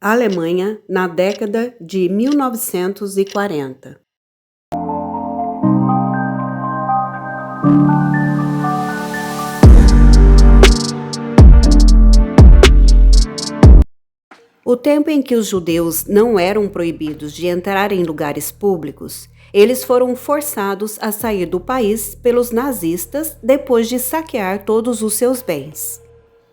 Alemanha na década de 1940. O tempo em que os judeus não eram proibidos de entrar em lugares públicos, eles foram forçados a sair do país pelos nazistas depois de saquear todos os seus bens.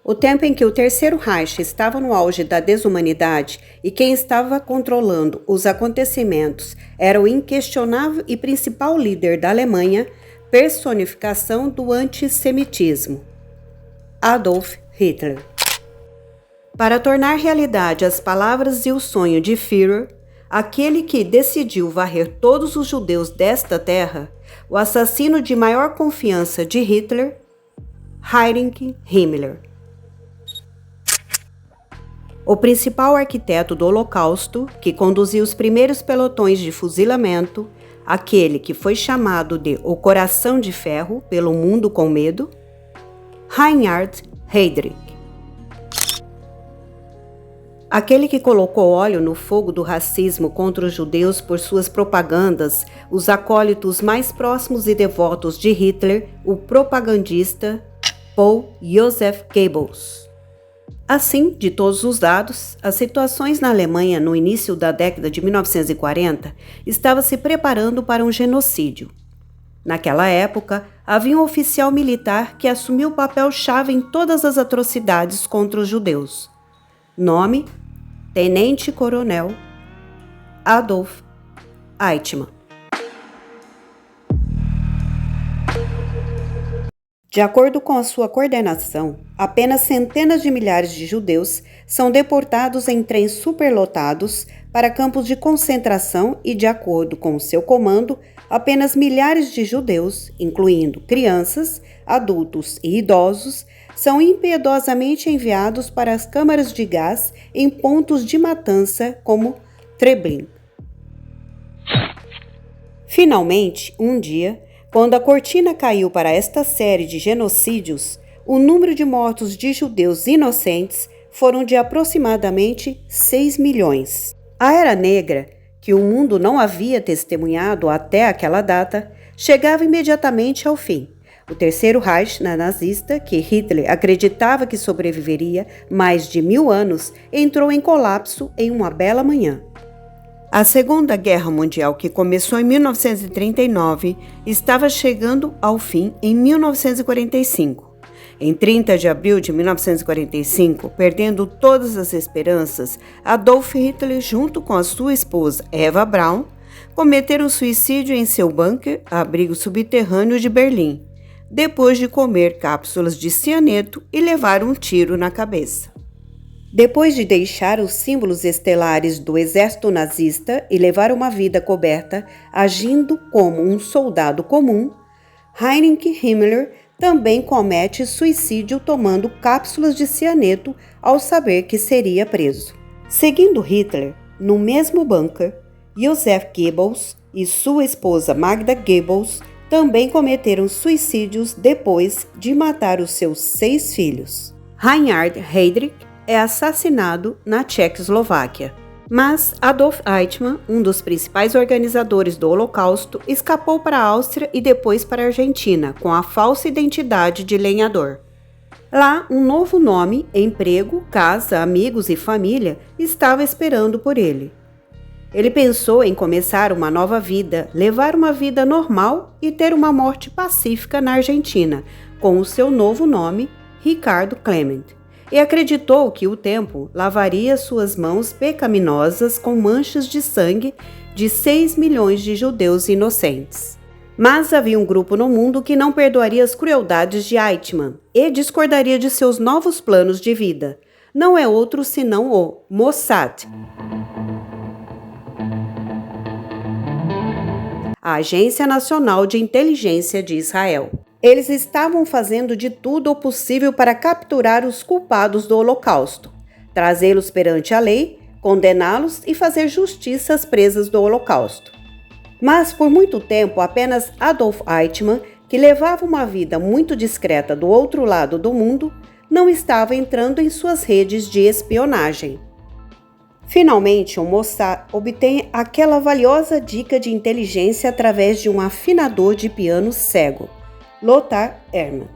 O tempo em que o Terceiro Reich estava no auge da desumanidade e quem estava controlando os acontecimentos era o inquestionável e principal líder da Alemanha, personificação do antissemitismo, Adolf Hitler. Para tornar realidade as palavras e o sonho de Führer, aquele que decidiu varrer todos os judeus desta terra, o assassino de maior confiança de Hitler, Heinrich Himmler. O principal arquiteto do Holocausto, que conduziu os primeiros pelotões de fuzilamento, aquele que foi chamado de o Coração de Ferro pelo mundo com medo, Reinhard Heydrich. Aquele que colocou óleo no fogo do racismo contra os judeus por suas propagandas, os acólitos mais próximos e devotos de Hitler, o propagandista Paul Joseph Goebbels. Assim, de todos os dados, as situações na Alemanha no início da década de 1940 estavam se preparando para um genocídio. Naquela época, havia um oficial militar que assumiu o papel-chave em todas as atrocidades contra os judeus. Nome: Tenente Coronel Adolf Eichmann. De acordo com a sua coordenação, apenas centenas de milhares de judeus são deportados em trens superlotados para campos de concentração e, de acordo com o seu comando, apenas milhares de judeus, incluindo crianças, adultos e idosos, são impiedosamente enviados para as câmaras de gás em pontos de matança como Treblinka. Finalmente, um dia, quando a cortina caiu para esta série de genocídios, o número de mortos de judeus inocentes foram de aproximadamente 6 milhões. A Era Negra, que o mundo não havia testemunhado até aquela data, chegava imediatamente ao fim. O Terceiro Reich nazista, que Hitler acreditava que sobreviveria mais de 1000 anos, entrou em colapso em uma bela manhã. A Segunda Guerra Mundial, que começou em 1939, estava chegando ao fim em 1945. Em 30 de abril de 1945, perdendo todas as esperanças, Adolf Hitler, junto com a sua esposa Eva Braun, cometeram suicídio em seu bunker, abrigo subterrâneo de Berlim, depois de comer cápsulas de cianeto e levar um tiro na cabeça. Depois de deixar os símbolos estelares do exército nazista e levar uma vida coberta, agindo como um soldado comum, Heinrich Himmler também comete suicídio tomando cápsulas de cianeto ao saber que seria preso. Seguindo Hitler, no mesmo bunker, Joseph Goebbels e sua esposa Magda Goebbels também cometeram suicídios depois de matar os seus 6 filhos. Reinhard Heydrich é assassinado na Tchecoslováquia. Mas Adolf Eichmann, um dos principais organizadores do Holocausto, escapou para a Áustria e depois para a Argentina, com a falsa identidade de lenhador. Lá, um novo nome, emprego, casa, amigos e família estava esperando por ele. Ele pensou em começar uma nova vida, levar uma vida normal e ter uma morte pacífica na Argentina, com o seu novo nome, Ricardo Klement. E acreditou que o tempo lavaria suas mãos pecaminosas com manchas de sangue de 6 milhões de judeus inocentes. Mas havia um grupo no mundo que não perdoaria as crueldades de Eichmann e discordaria de seus novos planos de vida. Não é outro senão o Mossad, a Agência Nacional de Inteligência de Israel. Eles estavam fazendo de tudo o possível para capturar os culpados do Holocausto, trazê-los perante a lei, condená-los e fazer justiça às presas do Holocausto. Mas, por muito tempo, apenas Adolf Eichmann, que levava uma vida muito discreta do outro lado do mundo, não estava entrando em suas redes de espionagem. Finalmente, o Mossad obtém aquela valiosa dica de inteligência através de um afinador de piano cego, Lothar Hermann.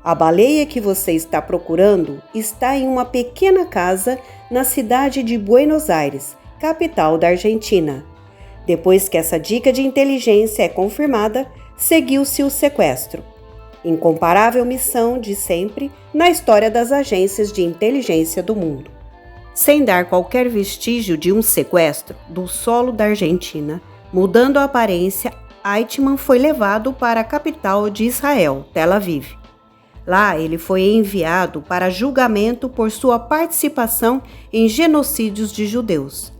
A baleia que você está procurando está em uma pequena casa na cidade de Buenos Aires, capital da Argentina. Depois que essa dica de inteligência é confirmada, seguiu-se o sequestro. Incomparável missão de sempre na história das agências de inteligência do mundo. Sem dar qualquer vestígio de um sequestro do solo da Argentina, mudando a aparência, Eichmann foi levado para a capital de Israel, Tel Aviv. Lá, ele foi enviado para julgamento por sua participação em genocídios de judeus.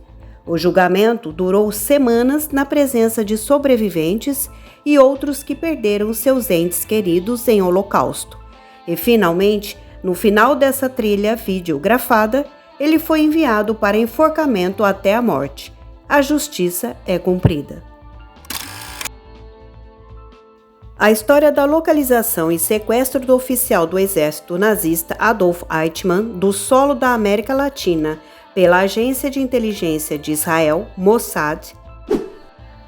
O julgamento durou semanas na presença de sobreviventes e outros que perderam seus entes queridos em Holocausto. E, finalmente, no final dessa trilha videografada, ele foi enviado para enforcamento até a morte. A justiça é cumprida. A história da localização e sequestro do oficial do exército nazista Adolf Eichmann do solo da América Latina pela agência de inteligência de Israel, Mossad.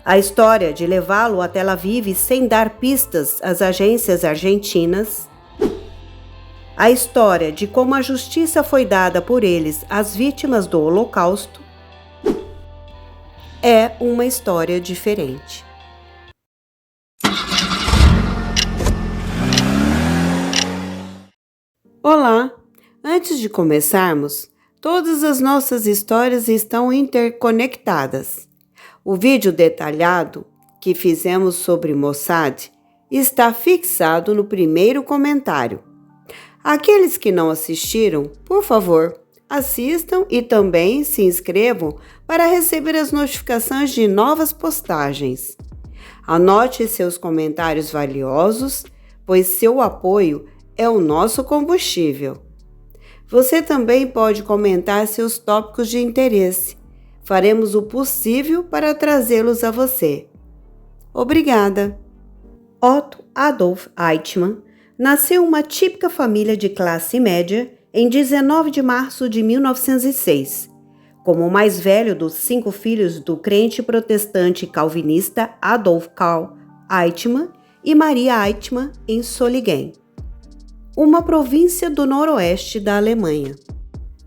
A história de levá-lo a Tel Aviv sem dar pistas às agências argentinas. A história de como a justiça foi dada por eles às vítimas do Holocausto. É uma história diferente. Olá! Antes de começarmos, todas as nossas histórias estão interconectadas. O vídeo detalhado que fizemos sobre Mossad está fixado no primeiro comentário. Aqueles que não assistiram, por favor, assistam e também se inscrevam para receber as notificações de novas postagens. Anote seus comentários valiosos, pois seu apoio é o nosso combustível. Você também pode comentar seus tópicos de interesse. Faremos o possível para trazê-los a você. Obrigada! Otto Adolf Eichmann nasceu em uma típica família de classe média em 19 de março de 1906, como o mais velho dos 5 filhos do crente protestante calvinista Adolf Karl Eichmann e Maria Eichmann em Solingen, uma província do noroeste da Alemanha.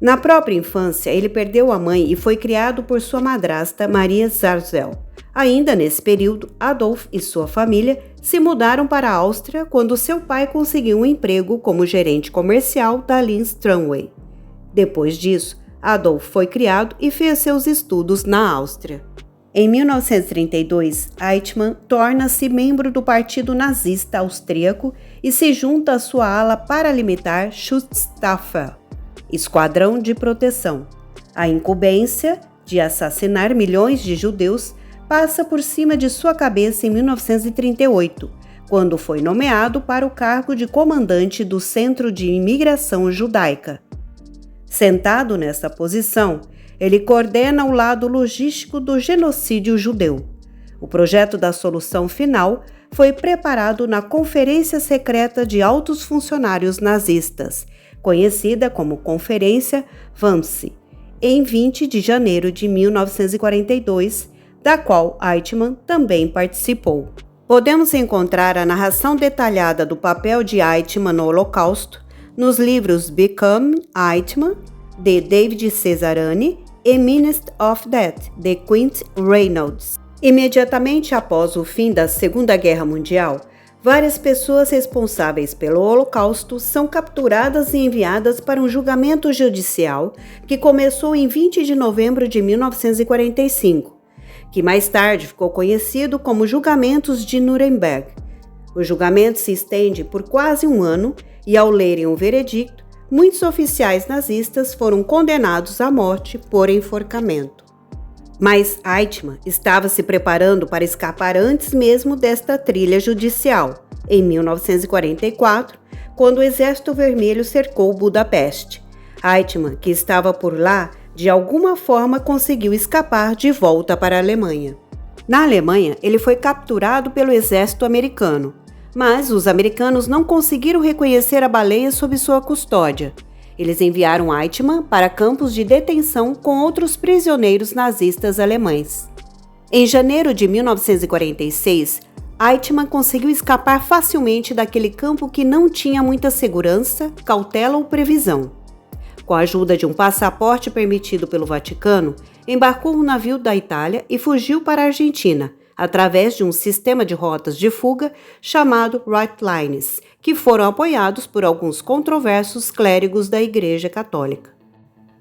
Na própria infância, ele perdeu a mãe e foi criado por sua madrasta Maria Zarzel. Ainda nesse período, Adolf e sua família se mudaram para a Áustria quando seu pai conseguiu um emprego como gerente comercial da Linz Tramway. Depois disso, Adolf foi criado e fez seus estudos na Áustria. Em 1932, Eichmann torna-se membro do Partido Nazista Austríaco e se junta à sua ala paramilitar Schutzstaffel, Esquadrão de Proteção. A incumbência de assassinar milhões de judeus passa por cima de sua cabeça em 1938, quando foi nomeado para o cargo de comandante do Centro de Imigração Judaica. Sentado nessa posição, ele coordena o lado logístico do genocídio judeu. O projeto da solução final foi preparado na Conferência Secreta de Altos Funcionários Nazistas, conhecida como Conferência Wannsee, em 20 de janeiro de 1942, da qual Eichmann também participou. Podemos encontrar a narração detalhada do papel de Eichmann no Holocausto nos livros Becoming Eichmann, de David Cesarani, e Ministry of Death, de Quint Reynolds. Imediatamente após o fim da Segunda Guerra Mundial, várias pessoas responsáveis pelo Holocausto são capturadas e enviadas para um julgamento judicial que começou em 20 de novembro de 1945, que mais tarde ficou conhecido como Julgamentos de Nuremberg. O julgamento se estende por quase um ano e, ao lerem o veredicto, muitos oficiais nazistas foram condenados à morte por enforcamento. Mas Eichmann estava se preparando para escapar antes mesmo desta trilha judicial, em 1944, quando o Exército Vermelho cercou Budapeste. Eichmann, que estava por lá, de alguma forma conseguiu escapar de volta para a Alemanha. Na Alemanha, ele foi capturado pelo exército americano, mas os americanos não conseguiram reconhecer a baleia sob sua custódia. Eles enviaram Eichmann para campos de detenção com outros prisioneiros nazistas alemães. Em janeiro de 1946, Eichmann conseguiu escapar facilmente daquele campo que não tinha muita segurança, cautela ou previsão. Com a ajuda de um passaporte permitido pelo Vaticano, embarcou um navio da Itália e fugiu para a Argentina, através de um sistema de rotas de fuga chamado Right Lines, que foram apoiados por alguns controversos clérigos da Igreja Católica.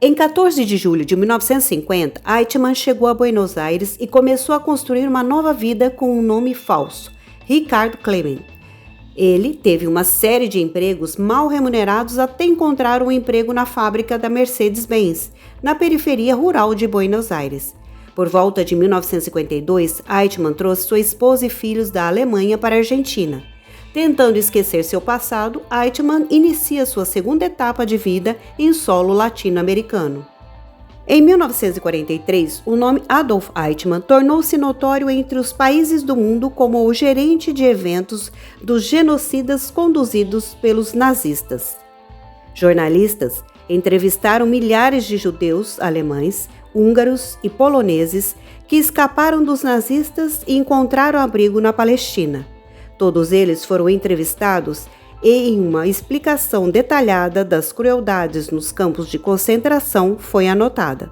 Em 14 de julho de 1950, Eichmann chegou a Buenos Aires e começou a construir uma nova vida com um nome falso, Ricardo Klement. Ele teve uma série de empregos mal remunerados até encontrar um emprego na fábrica da Mercedes-Benz, na periferia rural de Buenos Aires. Por volta de 1952, Eichmann trouxe sua esposa e filhos da Alemanha para a Argentina. Tentando esquecer seu passado, Eichmann inicia sua segunda etapa de vida em solo latino-americano. Em 1943, o nome Adolf Eichmann tornou-se notório entre os países do mundo como o gerente de eventos dos genocidas conduzidos pelos nazistas. Jornalistas entrevistaram milhares de judeus alemães, húngaros e poloneses que escaparam dos nazistas e encontraram abrigo na Palestina. Todos eles foram entrevistados e em uma explicação detalhada das crueldades nos campos de concentração foi anotada.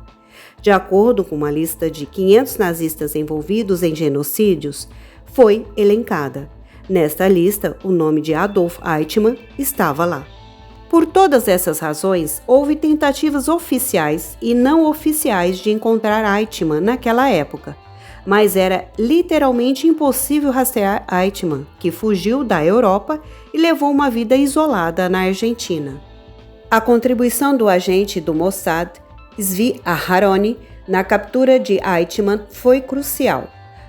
De acordo com uma lista de 500 nazistas envolvidos em genocídios, foi elencada. Nesta lista, o nome de Adolf Eichmann estava lá. Por todas essas razões, houve tentativas oficiais e não oficiais de encontrar Eichmann naquela época, mas era literalmente impossível rastrear Eichmann, que fugiu da Europa e levou uma vida isolada na Argentina. A contribuição do agente do Mossad, Zvi Aharoni, na captura de Eichmann foi crucial.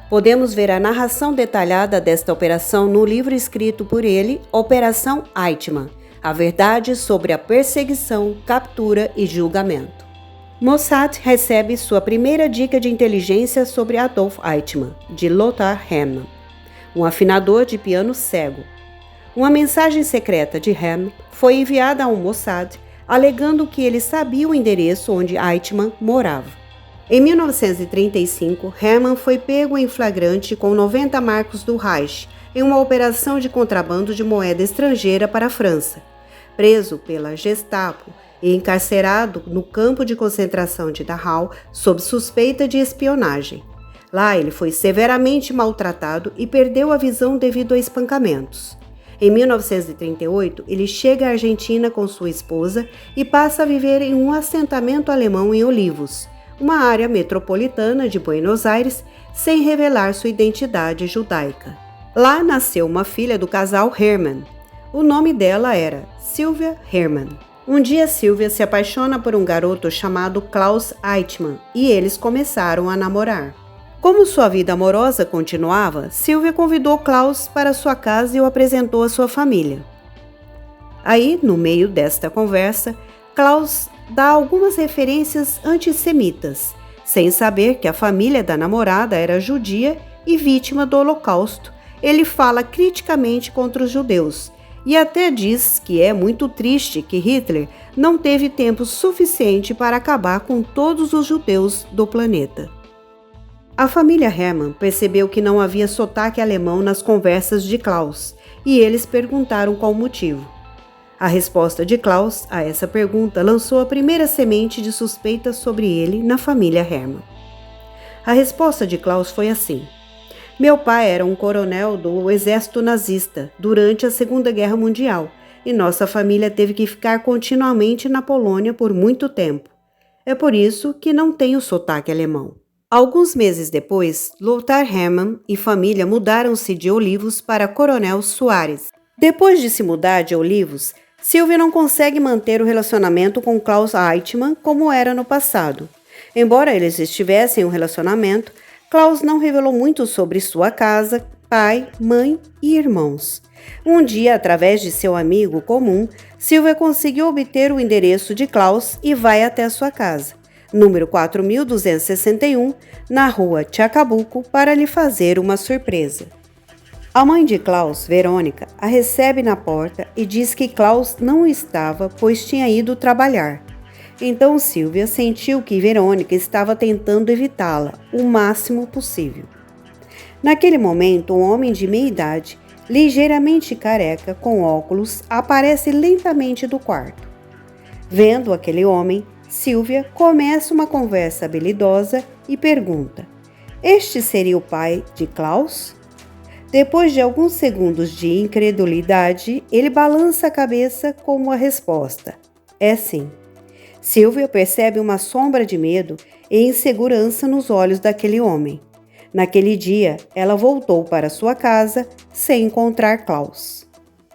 Podemos ver a narração detalhada desta operação no livro escrito por ele, Operação Eichmann, a verdade sobre a perseguição, captura e julgamento. Mossad recebe sua primeira dica de inteligência sobre Adolf Eichmann, de Lothar Hehn, um afinador de piano cego. Uma mensagem secreta de Hehn foi enviada ao Mossad, alegando que ele sabia o endereço onde Eichmann morava. Em 1935, Hehn foi pego em flagrante com 90 marcos do Reich em uma operação de contrabando de moeda estrangeira para a França. Preso pela Gestapo e encarcerado no campo de concentração de Dachau sob suspeita de espionagem. Lá ele foi severamente maltratado e perdeu a visão devido a espancamentos. Em 1938, ele chega à Argentina com sua esposa e passa a viver em um assentamento alemão em Olivos, uma área metropolitana de Buenos Aires, sem revelar sua identidade judaica. Lá nasceu uma filha do casal Hermann. O nome dela era Sylvia Hermann. Um dia, Sylvia se apaixona por um garoto chamado Klaus Eichmann e eles começaram a namorar. Como sua vida amorosa continuava, Sylvia convidou Klaus para sua casa e o apresentou à sua família. Aí, no meio desta conversa, Klaus dá algumas referências antissemitas, sem saber que a família da namorada era judia e vítima do Holocausto. Ele fala criticamente contra os judeus e até diz que é muito triste que Hitler não teve tempo suficiente para acabar com todos os judeus do planeta. A família Hermann percebeu que não havia sotaque alemão nas conversas de Klaus e eles perguntaram qual o motivo. A resposta de Klaus a essa pergunta lançou a primeira semente de suspeita sobre ele na família Hermann. A resposta de Klaus foi assim: meu pai era um coronel do exército nazista durante a Segunda Guerra Mundial e nossa família teve que ficar continuamente na Polônia por muito tempo. É por isso que não tenho sotaque alemão. Alguns meses depois, Lothar Hehn e família mudaram-se de Olivos para Coronel Soares. Depois de se mudar de Olivos, Sylvia não consegue manter o relacionamento com Klaus Eichmann como era no passado. Embora eles estivessem em um relacionamento, Klaus não revelou muito sobre sua casa, pai, mãe e irmãos. Um dia, através de seu amigo comum, Sylvia conseguiu obter o endereço de Klaus e vai até a sua casa, número 4261, na rua Chacabuco, para lhe fazer uma surpresa. A mãe de Klaus, Verônica, a recebe na porta e diz que Klaus não estava, pois tinha ido trabalhar. Então Sylvia sentiu que Verônica estava tentando evitá-la o máximo possível. Naquele momento, um homem de meia idade, ligeiramente careca, com óculos, aparece lentamente do quarto. Vendo aquele homem, Sylvia começa uma conversa habilidosa e pergunta: "Este seria o pai de Klaus?" Depois de alguns segundos de incredulidade, ele balança a cabeça como a resposta: "É sim." Sylvia percebe uma sombra de medo e insegurança nos olhos daquele homem. Naquele dia, ela voltou para sua casa sem encontrar Klaus.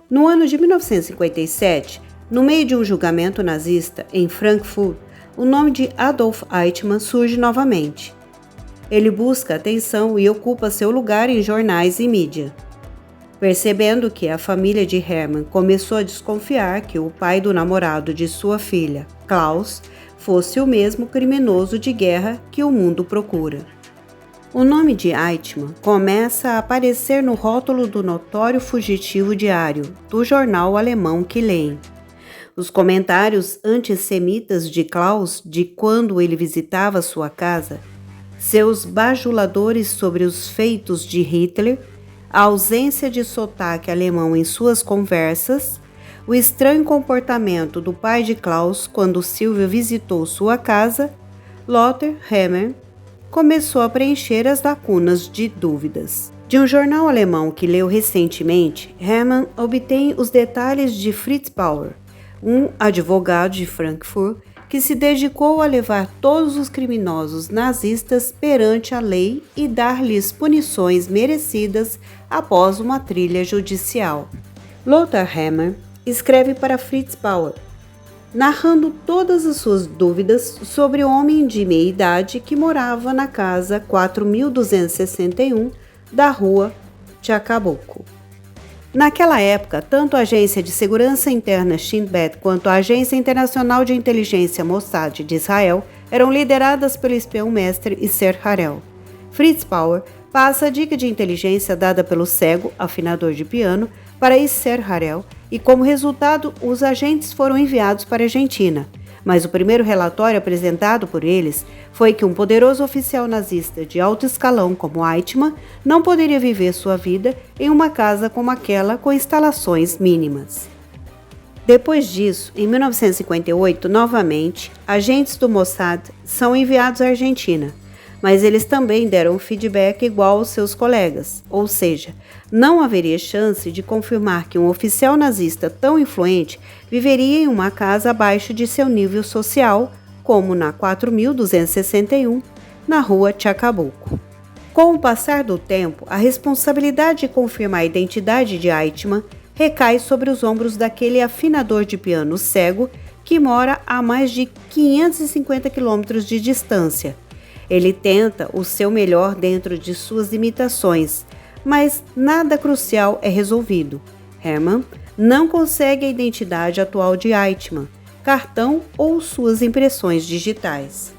No ano de 1957, no meio de um julgamento nazista em Frankfurt, o nome de Adolf Eichmann surge novamente. Ele busca atenção e ocupa seu lugar em jornais e mídia. Percebendo que a família de Hermann começou a desconfiar que o pai do namorado de sua filha, Klaus, fosse o mesmo criminoso de guerra que o mundo procura. O nome de Eichmann começa a aparecer no rótulo do notório fugitivo diário do jornal alemão Killen. Os comentários antissemitas de Klaus de quando ele visitava sua casa, seus bajuladores sobre os feitos de Hitler, a ausência de sotaque alemão em suas conversas, o estranho comportamento do pai de Klaus quando Sylvia visitou sua casa, Lothar Hermann começou a preencher as lacunas de dúvidas. De um jornal alemão que leu recentemente, Hermann obtém os detalhes de Fritz Bauer, um advogado de Frankfurt que se dedicou a levar todos os criminosos nazistas perante a lei e dar-lhes punições merecidas após uma trilha judicial. Lothar Hermann escreve para Fritz Bauer, narrando todas as suas dúvidas sobre o homem de meia-idade que morava na casa 4261 da rua Chacabuco. Naquela época, tanto a Agência de Segurança Interna Shin Bet quanto a Agência Internacional de Inteligência Mossad de Israel eram lideradas pelo espião-mestre Isser Harel. Fritz Bauer passa a dica de inteligência dada pelo cego, afinador de piano, para Isser Harel e, como resultado, os agentes foram enviados para a Argentina. Mas o primeiro relatório apresentado por eles foi que um poderoso oficial nazista de alto escalão como Eichmann não poderia viver sua vida em uma casa como aquela com instalações mínimas. Depois disso, em 1958, novamente, agentes do Mossad são enviados à Argentina, mas eles também deram um feedback igual aos seus colegas, ou seja, não haveria chance de confirmar que um oficial nazista tão influente viveria em uma casa abaixo de seu nível social, como na 4261, na rua Chacabuco. Com o passar do tempo, a responsabilidade de confirmar a identidade de Eichmann recai sobre os ombros daquele afinador de piano cego que mora a mais de 550 quilômetros de distância. Ele tenta o seu melhor dentro de suas limitações, mas nada crucial é resolvido. Hermann não consegue a identidade atual de Eichmann, cartão ou suas impressões digitais.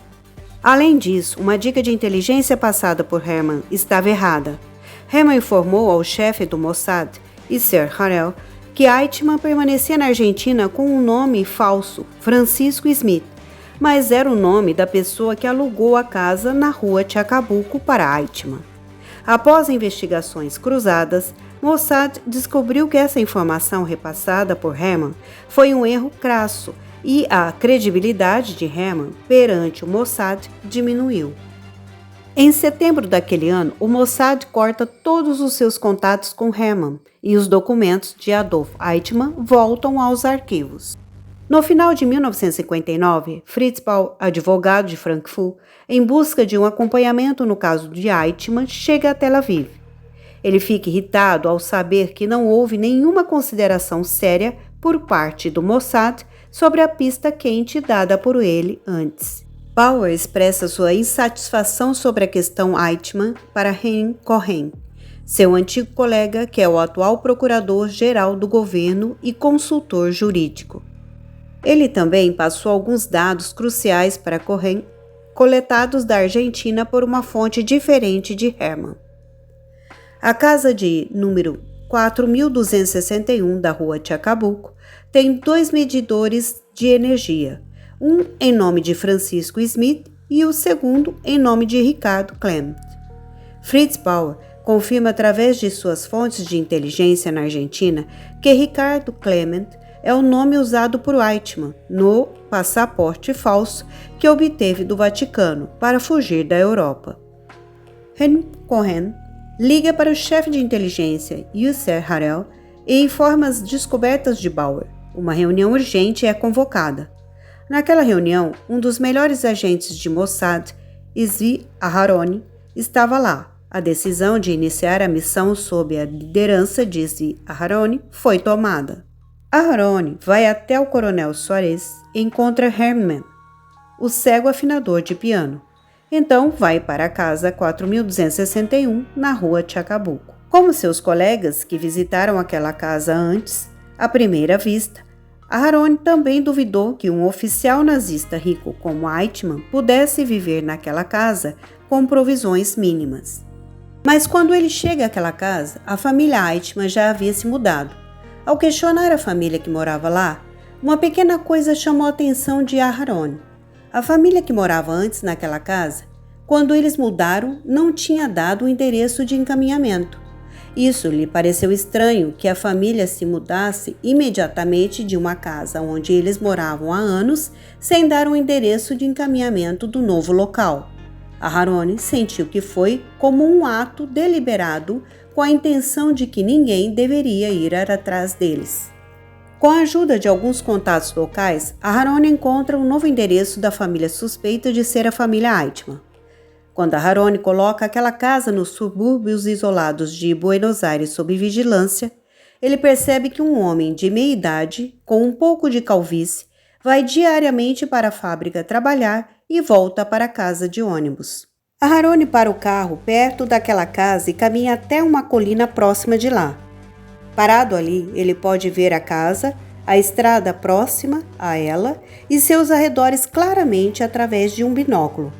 Além disso, uma dica de inteligência passada por Hermann estava errada. Hermann informou ao chefe do Mossad, Isser Harel, que Eichmann permanecia na Argentina com um nome falso, Francisco Smith, mas era o nome da pessoa que alugou a casa na rua Chacabuco para Eichmann. Após investigações cruzadas, Mossad descobriu que essa informação repassada por Hermann foi um erro crasso e a credibilidade de Hermann perante o Mossad diminuiu. Em setembro daquele ano, o Mossad corta todos os seus contatos com Hermann e os documentos de Adolf Eichmann voltam aos arquivos. No final de 1959, Fritz Bauer, advogado de Frankfurt, em busca de um acompanhamento no caso de Eichmann, chega a Tel Aviv. Ele fica irritado ao saber que não houve nenhuma consideração séria por parte do Mossad sobre a pista quente dada por ele antes. Bauer expressa sua insatisfação sobre a questão Eichmann para Hein Cohen, seu antigo colega que é o atual procurador-geral do governo e consultor jurídico. Ele também passou alguns dados cruciais para Cohen, coletados da Argentina por uma fonte diferente de Hermann. A casa de número 4261 da rua Chacabuco tem 2 medidores de energia, um em nome de Francisco Smith e o segundo em nome de Ricardo Clement. Fritz Bauer confirma através de suas fontes de inteligência na Argentina que Ricardo Clement é o nome usado por Eichmann no passaporte falso que obteve do Vaticano para fugir da Europa. Henry Cohen liga para o chefe de inteligência, Yusser Harel, e informa as descobertas de Bauer. Uma reunião urgente é convocada. Naquela reunião, um dos melhores agentes de Mossad, Zvi Aharoni, estava lá. A decisão de iniciar a missão sob a liderança de Zvi Aharoni foi tomada. Aharoni vai até o coronel Soares e encontra Hermann, o cego afinador de piano. Então vai para a casa 4261 na rua Chacabuco. Como seus colegas que visitaram aquela casa antes, à primeira vista, Aharoni também duvidou que um oficial nazista rico como Eichmann pudesse viver naquela casa com provisões mínimas. Mas quando ele chega àquela casa, a família Eichmann já havia se mudado. Ao questionar a família que morava lá, uma pequena coisa chamou a atenção de Aharoni. A família que morava antes naquela casa, quando eles mudaram, não tinha dado o endereço de encaminhamento. Isso lhe pareceu estranho que a família se mudasse imediatamente de uma casa onde eles moravam há anos, sem dar um endereço de encaminhamento do novo local. Aharoni sentiu que foi como um ato deliberado com a intenção de que ninguém deveria ir atrás deles. Com a ajuda de alguns contatos locais, Aharoni encontra um novo endereço da família suspeita de ser a família Eichmann. Quando Aharoni coloca aquela casa nos subúrbios isolados de Buenos Aires sob vigilância, ele percebe que um homem de meia idade, com um pouco de calvície, vai diariamente para a fábrica trabalhar e volta para a casa de ônibus. Aharoni para o carro perto daquela casa e caminha até uma colina próxima de lá. Parado ali, ele pode ver a casa, a estrada próxima a ela e seus arredores claramente através de um binóculo.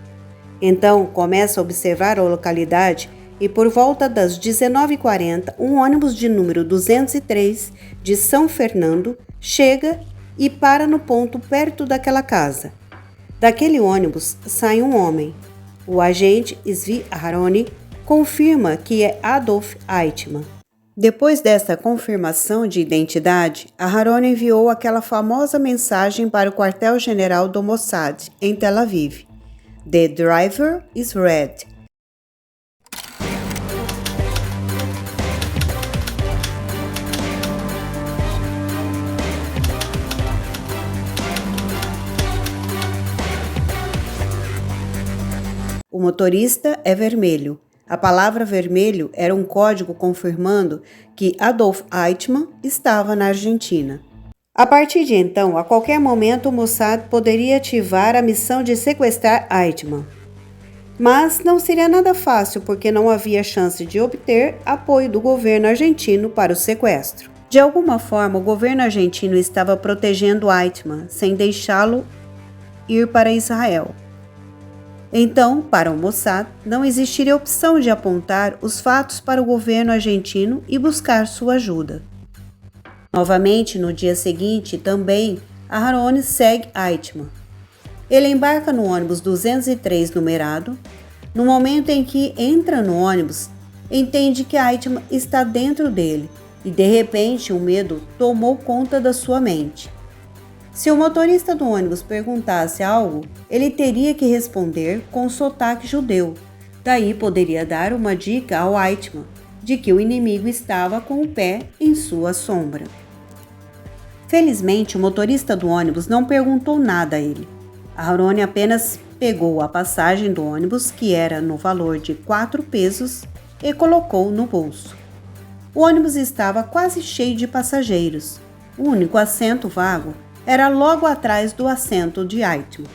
Então, começa a observar a localidade e por volta das 19h40, um ônibus de número 203 de São Fernando chega e para no ponto perto daquela casa. Daquele ônibus sai um homem. O agente Zvi Aharoni confirma que é Adolf Eichmann. Depois dessa confirmação de identidade, Aharoni enviou aquela famosa mensagem para o quartel-general do Mossad, em Tel Aviv. The driver is red. O motorista é vermelho. A palavra vermelho era um código confirmando que Adolf Eichmann estava na Argentina. A partir de então, a qualquer momento o Mossad poderia ativar a missão de sequestrar Eichmann. Mas não seria nada fácil porque não havia chance de obter apoio do governo argentino para o sequestro. De alguma forma, o governo argentino estava protegendo Eichmann sem deixá-lo ir para Israel. Então, para o Mossad, não existiria opção de apontar os fatos para o governo argentino e buscar sua ajuda. Novamente, no dia seguinte, também, Aharoni segue Eichmann. Ele embarca no ônibus 203 numerado. No momento em que entra no ônibus, entende que Eichmann está dentro dele e, de repente, o medo tomou conta da sua mente. Se o motorista do ônibus perguntasse algo, ele teria que responder com sotaque judeu. Daí poderia dar uma dica ao Eichmann de que o inimigo estava com o pé em sua sombra. Felizmente, o motorista do ônibus não perguntou nada a ele. Aharoni apenas pegou a passagem do ônibus, que era no valor de 4 pesos, e colocou no bolso. O ônibus estava quase cheio de passageiros. O único assento vago era logo atrás do assento de Eichmann.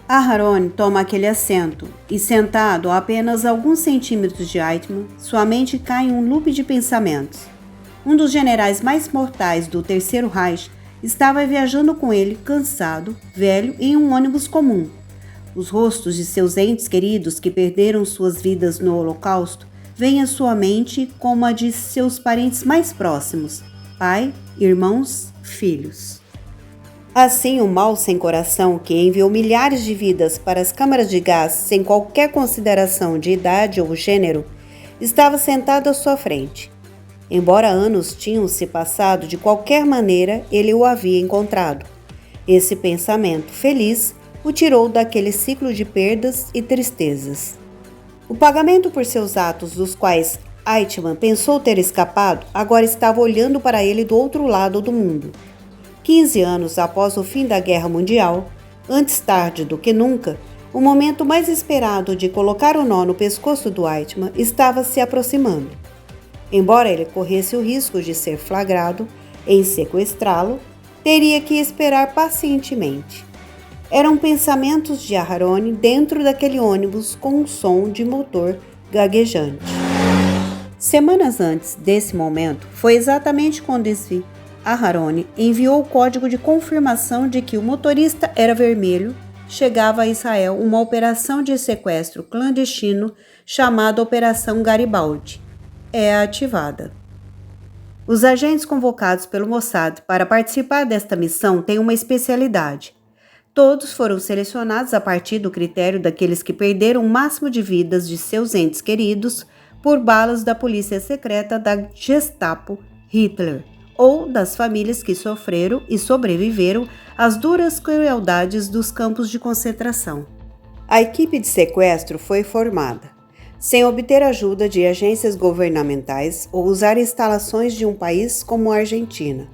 Aharoni toma aquele assento e, sentado a apenas alguns centímetros de Eichmann, sua mente cai em um loop de pensamentos. Um dos generais mais mortais do Terceiro Reich estava viajando com ele, cansado, velho, em um ônibus comum. Os rostos de seus entes queridos que perderam suas vidas no Holocausto vem à sua mente como a de seus parentes mais próximos, pai, irmãos, filhos. Assim, o mal sem coração, que enviou milhares de vidas para as câmaras de gás sem qualquer consideração de idade ou gênero, estava sentado à sua frente. Embora anos tinham se passado, de qualquer maneira ele o havia encontrado. Esse pensamento feliz o tirou daquele ciclo de perdas e tristezas. O pagamento por seus atos, dos quais Eichmann pensou ter escapado, agora estava olhando para ele do outro lado do mundo. 15 anos após o fim da Guerra Mundial, antes tarde do que nunca, o momento mais esperado de colocar o nó no pescoço do Eichmann estava se aproximando. Embora ele corresse o risco de ser flagrado em sequestrá-lo, teria que esperar pacientemente. Eram pensamentos de Aharoni dentro daquele ônibus com um som de motor gaguejante. Semanas antes desse momento, foi exatamente quando Aharoni enviou o código de confirmação de que o motorista era vermelho. Chegava a Israel uma operação de sequestro clandestino chamada Operação Garibaldi. É ativada. Os agentes convocados pelo Mossad para participar desta missão têm uma especialidade. Todos foram selecionados a partir do critério daqueles que perderam o máximo de vidas de seus entes queridos por balas da polícia secreta da Gestapo Hitler, ou das famílias que sofreram e sobreviveram às duras crueldades dos campos de concentração. A equipe de sequestro foi formada, sem obter ajuda de agências governamentais ou usar instalações de um país como a Argentina.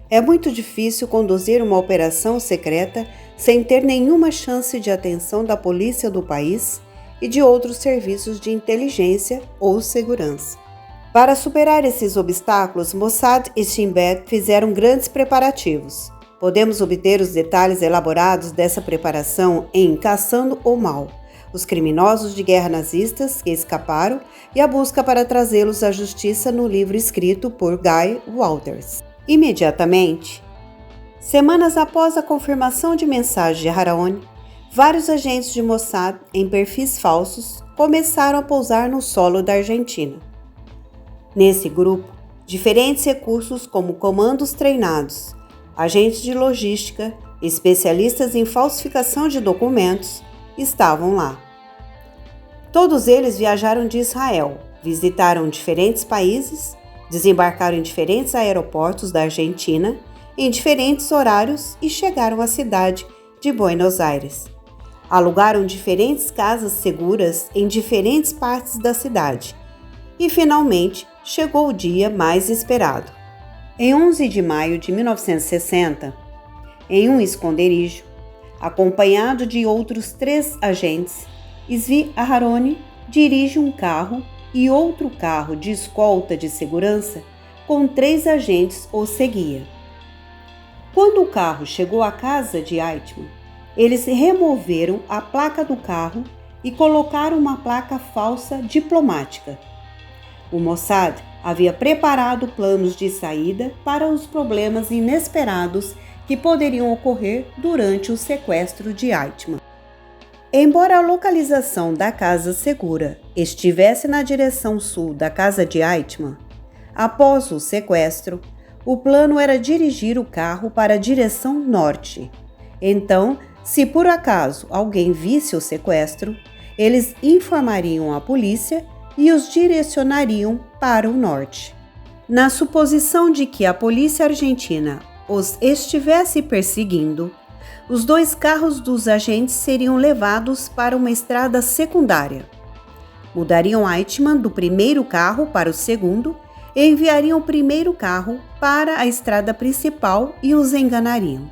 É muito difícil conduzir uma operação secreta sem ter nenhuma chance de atenção da polícia do país e de outros serviços de inteligência ou segurança. Para superar esses obstáculos, Mossad e Shin Bet fizeram grandes preparativos. Podemos obter os detalhes elaborados dessa preparação em Caçando o Mal, os criminosos de guerra nazistas que escaparam e a busca para trazê-los à justiça no livro escrito por Guy Walters. Imediatamente, semanas após a confirmação de mensagem de Aharoni, vários agentes de Mossad em perfis falsos começaram a pousar no solo da Argentina. Nesse grupo, diferentes recursos como comandos treinados, agentes de logística, especialistas em falsificação de documentos, estavam lá. Todos eles viajaram de Israel, visitaram diferentes países, desembarcaram em diferentes aeroportos da Argentina, em diferentes horários e chegaram à cidade de Buenos Aires. Alugaram diferentes casas seguras em diferentes partes da cidade. E, finalmente, chegou o dia mais esperado. Em 11 de maio de 1960, em um esconderijo, acompanhado de outros 3 agentes, Zvi Aharoni dirige um carro e outro carro de escolta de segurança com 3 agentes o seguia. Quando o carro chegou à casa de Eichmann, eles removeram a placa do carro e colocaram uma placa falsa diplomática. O Mossad havia preparado planos de saída para os problemas inesperados que poderiam ocorrer durante o sequestro de Eichmann. Embora a localização da casa segura estivesse na direção sul da casa de Eichmann, após o sequestro, o plano era dirigir o carro para a direção norte. Então, se por acaso alguém visse o sequestro, eles informariam a polícia e os direcionariam para o norte. Na suposição de que a polícia argentina os estivesse perseguindo, os 2 carros dos agentes seriam levados para uma estrada secundária. Mudariam Eichmann do primeiro carro para o segundo e enviariam o primeiro carro para a estrada principal e os enganariam.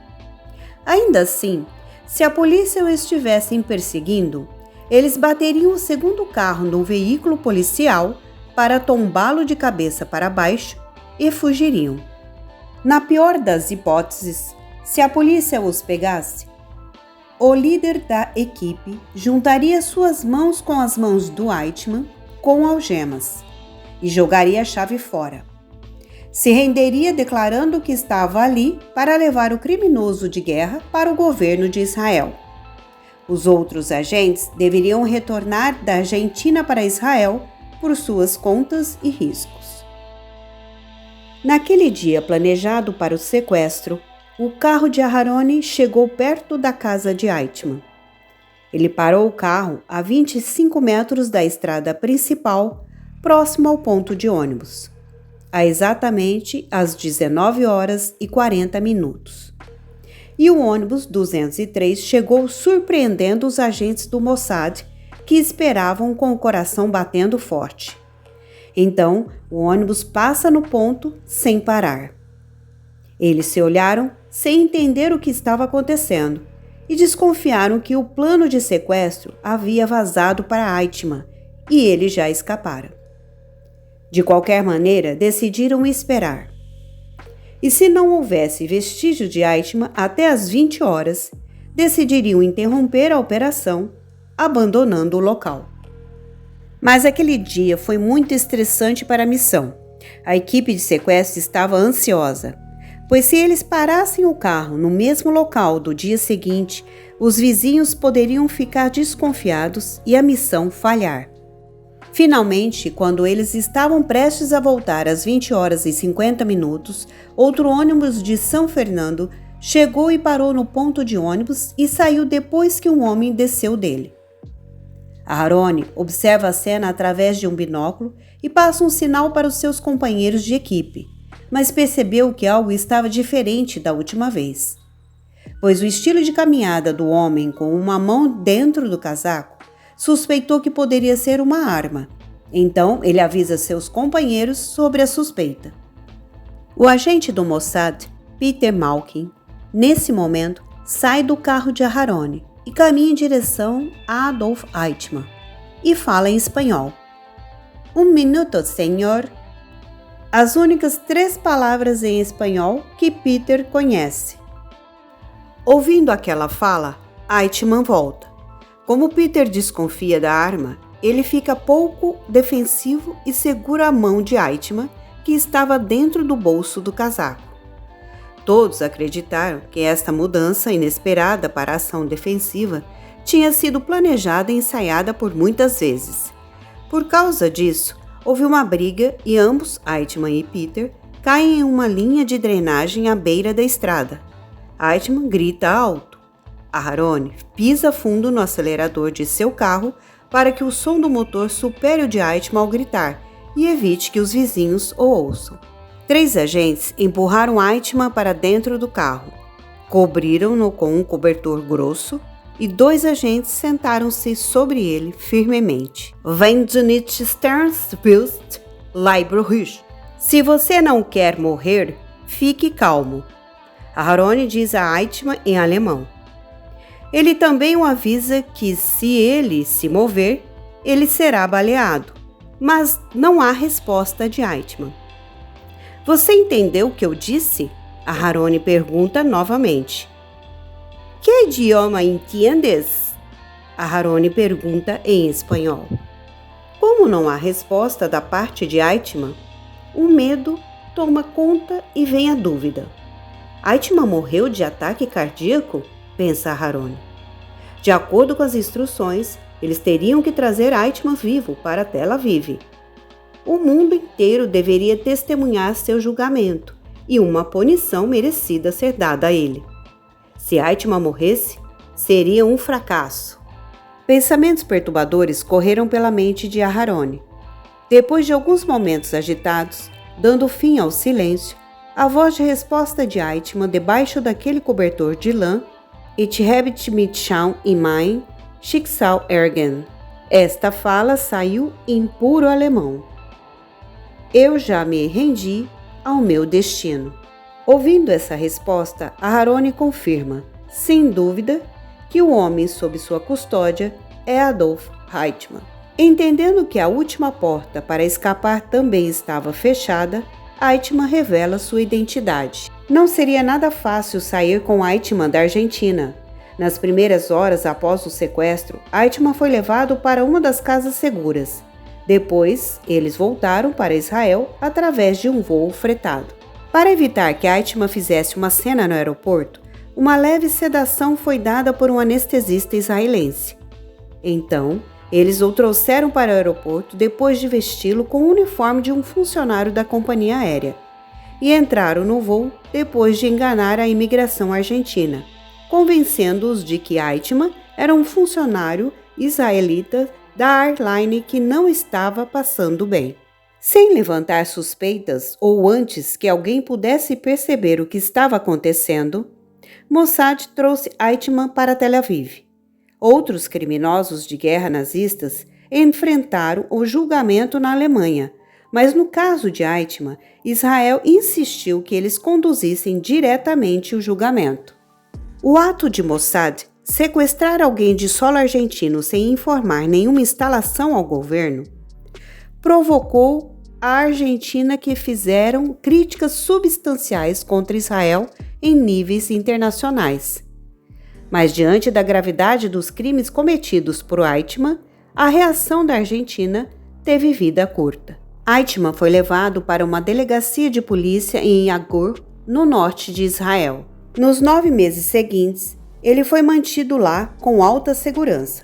Ainda assim, se a polícia o estivesse perseguindo, eles bateriam o segundo carro num veículo policial para tombá-lo de cabeça para baixo e fugiriam. Na pior das hipóteses, se a polícia os pegasse, o líder da equipe juntaria suas mãos com as mãos do Eichmann com algemas e jogaria a chave fora. Se renderia declarando que estava ali para levar o criminoso de guerra para o governo de Israel. Os outros agentes deveriam retornar da Argentina para Israel por suas contas e riscos. Naquele dia planejado para o sequestro, o carro de Aharoni chegou perto da casa de Eichmann. Ele parou o carro a 25 metros da estrada principal, próximo ao ponto de ônibus, a exatamente às 19h40. E o ônibus 203 chegou surpreendendo os agentes do Mossad, que esperavam com o coração batendo forte. Então, o ônibus passa no ponto sem parar. Eles se olharam sem entender o que estava acontecendo e desconfiaram que o plano de sequestro havia vazado para Eichmann e ele já escapara. De qualquer maneira, decidiram esperar. E se não houvesse vestígio de Eichmann até às 20 horas, decidiriam interromper a operação, abandonando o local. Mas aquele dia foi muito estressante para a missão. A equipe de sequestro estava ansiosa, pois se eles parassem o carro no mesmo local do dia seguinte, os vizinhos poderiam ficar desconfiados e a missão falhar. Finalmente, quando eles estavam prestes a voltar às 20h50, outro ônibus de São Fernando chegou e parou no ponto de ônibus e saiu depois que um homem desceu dele. Aharoni observa a cena através de um binóculo e passa um sinal para os seus companheiros de equipe, mas percebeu que algo estava diferente da última vez, pois o estilo de caminhada do homem com uma mão dentro do casaco suspeitou que poderia ser uma arma. Então, ele avisa seus companheiros sobre a suspeita. O agente do Mossad, Peter Malkin, nesse momento, sai do carro de Aharoni e caminha em direção a Adolf Eichmann e fala em espanhol. "Um minuto, senhor." As únicas 3 palavras em espanhol que Peter conhece. Ouvindo aquela fala, Eichmann volta. Como Peter desconfia da arma, ele fica pouco defensivo e segura a mão de Eichmann, que estava dentro do bolso do casaco. Todos acreditaram que esta mudança inesperada para a ação defensiva tinha sido planejada e ensaiada por muitas vezes. Por causa disso, houve uma briga e ambos, Eichmann e Peter, caem em uma linha de drenagem à beira da estrada. Eichmann grita alto. Aharoni pisa fundo no acelerador de seu carro para que o som do motor supere o de Eichmann ao gritar e evite que os vizinhos o ouçam. 3 agentes empurraram Eichmann para dentro do carro, cobriram-no com um cobertor grosso e 2 agentes sentaram-se sobre ele firmemente. "Wenn du nicht sterben willst, bleib ruhig." Se você não quer morrer, fique calmo, Aharoni diz a Eichmann em alemão. Ele também o avisa que, se ele se mover, ele será baleado, mas não há resposta de Eichmann. "Você entendeu o que eu disse?" Aharoni pergunta novamente. "Que idioma entiendes?" Aharoni pergunta em espanhol. Como não há resposta da parte de Eichmann, o medo toma conta e vem a dúvida. Eichmann morreu de ataque cardíaco? Pensa Aharoni. De acordo com as instruções, eles teriam que trazer Eichmann vivo para Tel Aviv. O mundo inteiro deveria testemunhar seu julgamento e uma punição merecida ser dada a ele. Se Eichmann morresse, seria um fracasso. Pensamentos perturbadores correram pela mente de Aharoni. Depois de alguns momentos agitados, dando fim ao silêncio, a voz de resposta de Eichmann debaixo daquele cobertor de lã: "Ich habe mit Schaum in mein Schicksal ergen." Esta fala saiu em puro alemão. "Eu já me rendi ao meu destino." Ouvindo essa resposta, Aharoni confirma, sem dúvida, que o homem sob sua custódia é Adolf Eichmann. Entendendo que a última porta para escapar também estava fechada, Eichmann revela sua identidade. Não seria nada fácil sair com Eichmann da Argentina. Nas primeiras horas após o sequestro, Eichmann foi levado para uma das casas seguras. Depois, eles voltaram para Israel através de um voo fretado. Para evitar que Eichmann fizesse uma cena no aeroporto, uma leve sedação foi dada por um anestesista israelense. Então, Eles o trouxeram para o aeroporto depois de vesti-lo com o uniforme de um funcionário da companhia aérea e entraram no voo depois de enganar a imigração argentina, convencendo-os de que Eichmann era um funcionário israelita da airline que não estava passando bem. Sem levantar suspeitas ou antes que alguém pudesse perceber o que estava acontecendo, Mossad trouxe Eichmann para Tel Aviv. Outros criminosos de guerra nazistas enfrentaram o julgamento na Alemanha, mas no caso de Eichmann, Israel insistiu que eles conduzissem diretamente o julgamento. O ato de Mossad sequestrar alguém de solo argentino sem informar nenhuma instalação ao governo provocou a Argentina, que fizeram críticas substanciais contra Israel em níveis internacionais. Mas diante da gravidade dos crimes cometidos por Eichmann, a reação da Argentina teve vida curta. Eichmann foi levado para uma delegacia de polícia em Agur, no norte de Israel. Nos 9 meses seguintes, ele foi mantido lá com alta segurança.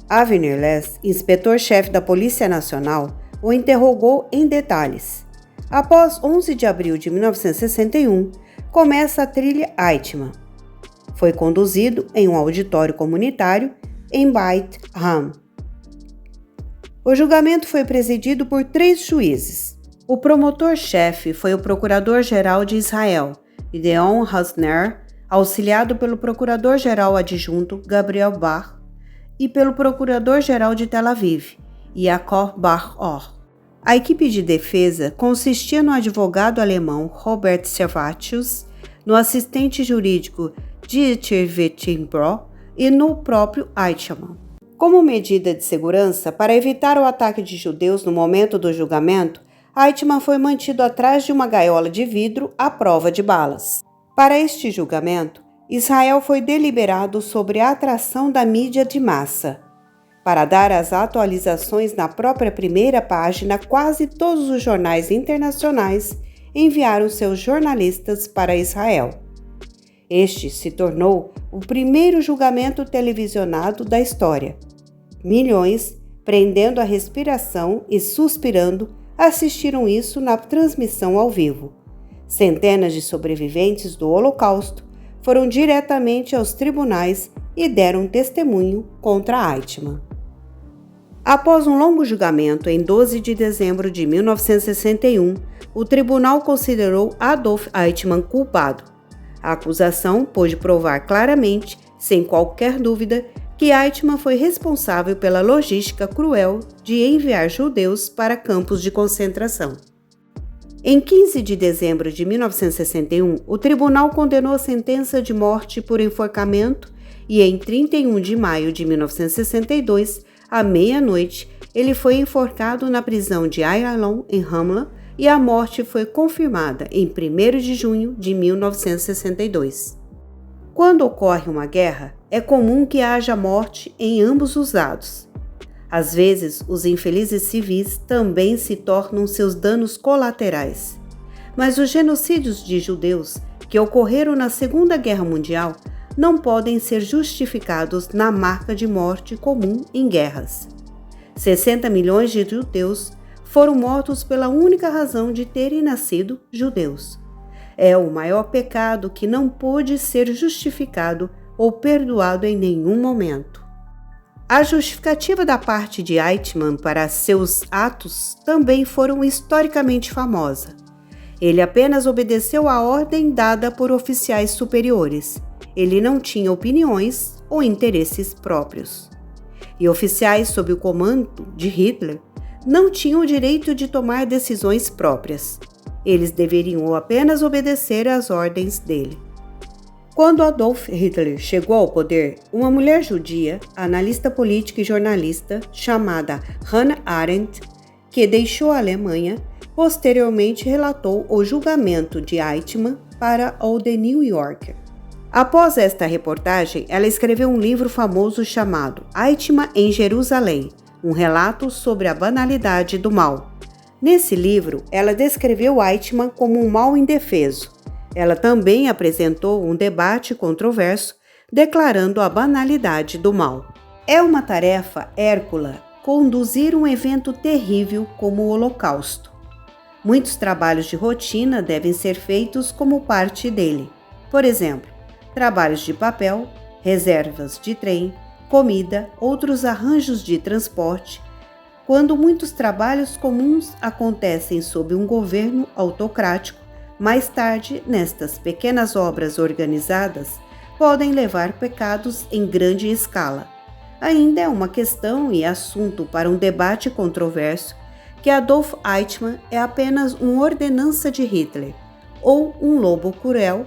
Avner Less, inspetor-chefe da Polícia Nacional, o interrogou em detalhes. Após 11 de abril de 1961, começa a trilha Eichmann. Foi conduzido em um auditório comunitário em Beit Ham. O julgamento foi presidido por 3 juízes. O promotor-chefe foi o procurador-geral de Israel, Gideon Hasner, auxiliado pelo procurador-geral adjunto Gabriel Bach e pelo procurador-geral de Tel Aviv, Yaakov Bar-Or. A equipe de defesa consistia no advogado alemão Robert Servatius, no assistente jurídico Dieter Wittenbrock e no próprio Eichmann. Como medida de segurança, para evitar o ataque de judeus no momento do julgamento, Eichmann foi mantido atrás de uma gaiola de vidro à prova de balas. Para este julgamento, Israel foi deliberado sobre a atração da mídia de massa. Para dar as atualizações na própria primeira página, quase todos os jornais internacionais enviaram seus jornalistas para Israel. Este se tornou o primeiro julgamento televisionado da história. Milhões, prendendo a respiração e suspirando, assistiram isso na transmissão ao vivo. Centenas de sobreviventes do Holocausto foram diretamente aos tribunais e deram testemunho contra Eichmann. Após um longo julgamento, em 12 de dezembro de 1961, o tribunal considerou Adolf Eichmann culpado. A acusação pôde provar claramente, sem qualquer dúvida, que Eichmann foi responsável pela logística cruel de enviar judeus para campos de concentração. Em 15 de dezembro de 1961, o tribunal condenou a sentença de morte por enforcamento e em 31 de maio de 1962, à meia-noite, ele foi enforcado na prisão de Ayalon, em Ramla, e a morte foi confirmada em 1º de junho de 1962. Quando ocorre uma guerra, é comum que haja morte em ambos os lados. Às vezes, os infelizes civis também se tornam seus danos colaterais. Mas os genocídios de judeus que ocorreram na Segunda Guerra Mundial não podem ser justificados na marca de morte comum em guerras. 60 milhões de judeus foram mortos pela única razão de terem nascido judeus. É o maior pecado que não pôde ser justificado ou perdoado em nenhum momento. A justificativa da parte de Eichmann para seus atos também foram historicamente famosa. Ele apenas obedeceu à ordem dada por oficiais superiores. Ele não tinha opiniões ou interesses próprios. E oficiais sob o comando de Hitler não tinham o direito de tomar decisões próprias. Eles deveriam apenas obedecer às ordens dele. Quando Adolf Hitler chegou ao poder, uma mulher judia, analista política e jornalista, chamada Hannah Arendt, que deixou a Alemanha, posteriormente relatou o julgamento de Eichmann para o The New Yorker. Após esta reportagem, ela escreveu um livro famoso chamado Eichmann em Jerusalém, um relato sobre a banalidade do mal. Nesse livro, ela descreveu Eichmann como um mal indefeso. Ela também apresentou um debate controverso, declarando a banalidade do mal. É uma tarefa hércula conduzir um evento terrível como o Holocausto. Muitos trabalhos de rotina devem ser feitos como parte dele. Por exemplo, trabalhos de papel, reservas de trem, comida, outros arranjos de transporte. Quando muitos trabalhos comuns acontecem sob um governo autocrático, mais tarde, nestas pequenas obras organizadas, podem levar pecados em grande escala. Ainda é uma questão e assunto para um debate controverso que Adolf Eichmann é apenas uma ordenança de Hitler ou um lobo cruel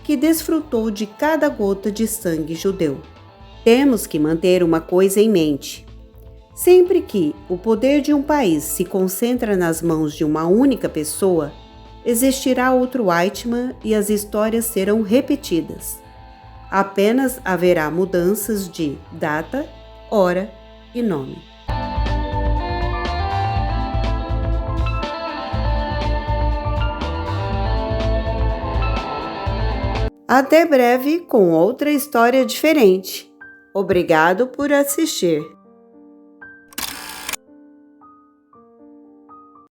que desfrutou de cada gota de sangue judeu. Temos que manter uma coisa em mente. Sempre que o poder de um país se concentra nas mãos de uma única pessoa, existirá outro Eichmann e as histórias serão repetidas. Apenas haverá mudanças de data, hora e nome. Até breve com outra história diferente. Obrigado por assistir.